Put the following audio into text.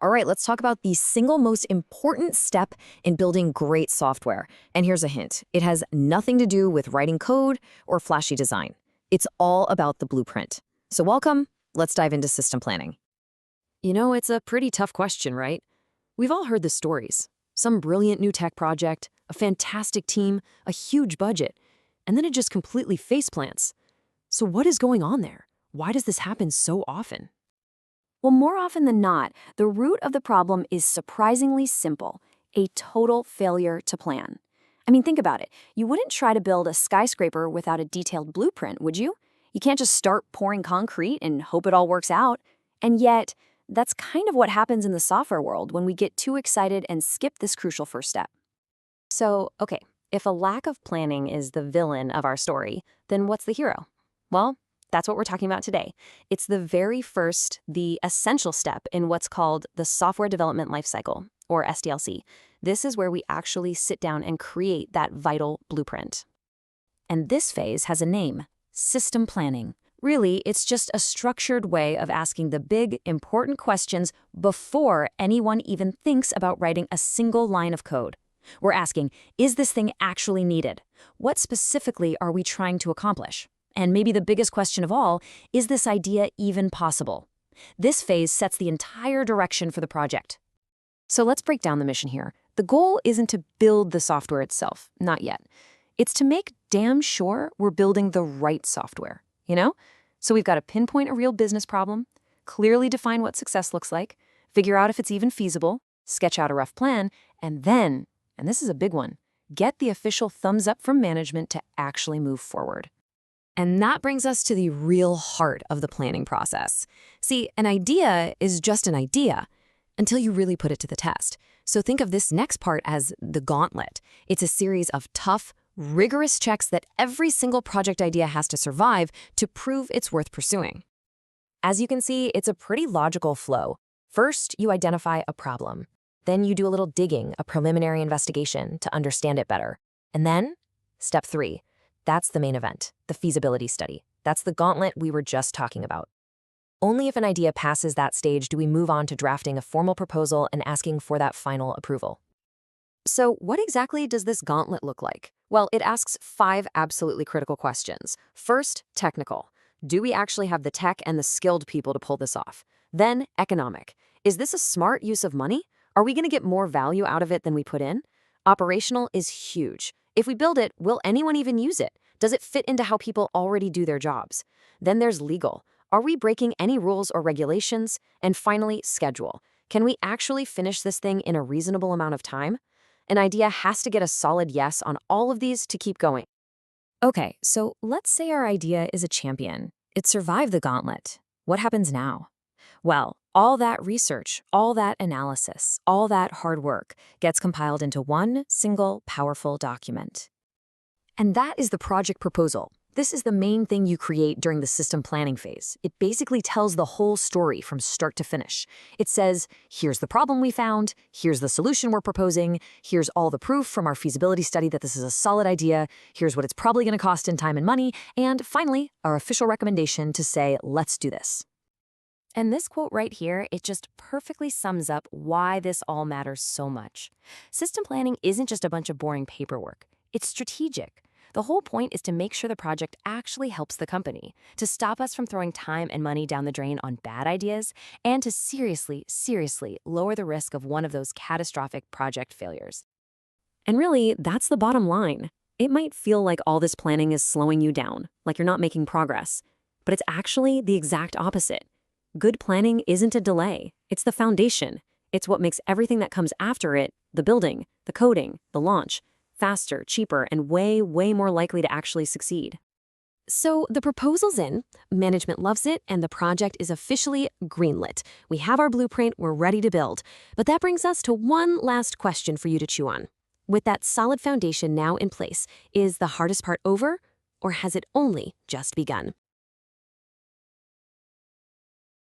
All right, let's talk about the single most important step in building great software. And here's a hint. It has nothing to do with writing code or flashy design. It's all about the blueprint. So welcome, let's dive into system planning. It's a pretty tough question, right? We've all heard the stories. Some brilliant new tech project, a fantastic team, a huge budget, and then it just completely faceplants. So what is going on there? Why does this happen so often? Well, more often than not, the root of the problem is surprisingly simple: a total failure to plan. I mean, think about it. You wouldn't try to build a skyscraper without a detailed blueprint, would you? You can't just start pouring concrete and hope it all works out. And yet, that's kind of what happens in the software world when we get too excited and skip this crucial first step. So, okay, if a lack of planning is the villain of our story, then what's the hero? Well, that's what we're talking about today. It's the very first, the essential step in what's called the Software Development Lifecycle, or SDLC. This is where we actually sit down and create that vital blueprint. And this phase has a name: system planning. Really, it's just a structured way of asking the big, important questions before anyone even thinks about writing a single line of code. We're asking, is this thing actually needed? What specifically are we trying to accomplish? And maybe the biggest question of all, is this idea even possible? This phase sets the entire direction for the project. So let's break down the mission here. The goal isn't to build the software itself, not yet. It's to make damn sure we're building the right software, So we've got to pinpoint a real business problem, clearly define what success looks like, figure out if it's even feasible, sketch out a rough plan, and then, and this is a big one, get the official thumbs up from management to actually move forward. And that brings us to the real heart of the planning process. See, an idea is just an idea until you really put it to the test. So think of this next part as the gauntlet. It's a series of tough, rigorous checks that every single project idea has to survive to prove it's worth pursuing. As you can see, it's a pretty logical flow. First, you identify a problem. Then you do a little digging, a preliminary investigation to understand it better. And then, step 3. That's the main event, the feasibility study. That's the gauntlet we were just talking about. Only if an idea passes that stage do we move on to drafting a formal proposal and asking for that final approval. So what exactly does this gauntlet look like? Well, it asks 5 absolutely critical questions. First, technical. Do we actually have the tech and the skilled people to pull this off? Then, economic. Is this a smart use of money? Are we going to get more value out of it than we put in? Operational is huge. If we build it, will anyone even use it? Does it fit into how people already do their jobs? Then there's legal. Are we breaking any rules or regulations? And finally, schedule. Can we actually finish this thing in a reasonable amount of time? An idea has to get a solid yes on all of these to keep going. Okay, so let's say our idea is a champion. It survived the gauntlet. What happens now? Well, all that research, all that analysis, all that hard work gets compiled into one single powerful document. And that is the project proposal. This is the main thing you create during the system planning phase. It basically tells the whole story from start to finish. It says, here's the problem we found, here's the solution we're proposing, here's all the proof from our feasibility study that this is a solid idea, here's what it's probably going to cost in time and money, and finally, our official recommendation to say, let's do this. And this quote right here, it just perfectly sums up why this all matters so much. System planning isn't just a bunch of boring paperwork. It's strategic. The whole point is to make sure the project actually helps the company, to stop us from throwing time and money down the drain on bad ideas, and to seriously, seriously lower the risk of one of those catastrophic project failures. And really, that's the bottom line. It might feel like all this planning is slowing you down, like you're not making progress, but it's actually the exact opposite. Good planning isn't a delay. It's the foundation. It's what makes everything that comes after it, the building, the coding, the launch, faster, cheaper, and way, way more likely to actually succeed. So the proposal's in, management loves it, and the project is officially greenlit. We have our blueprint, we're ready to build. But that brings us to one last question for you to chew on. With that solid foundation now in place, is the hardest part over, or has it only just begun?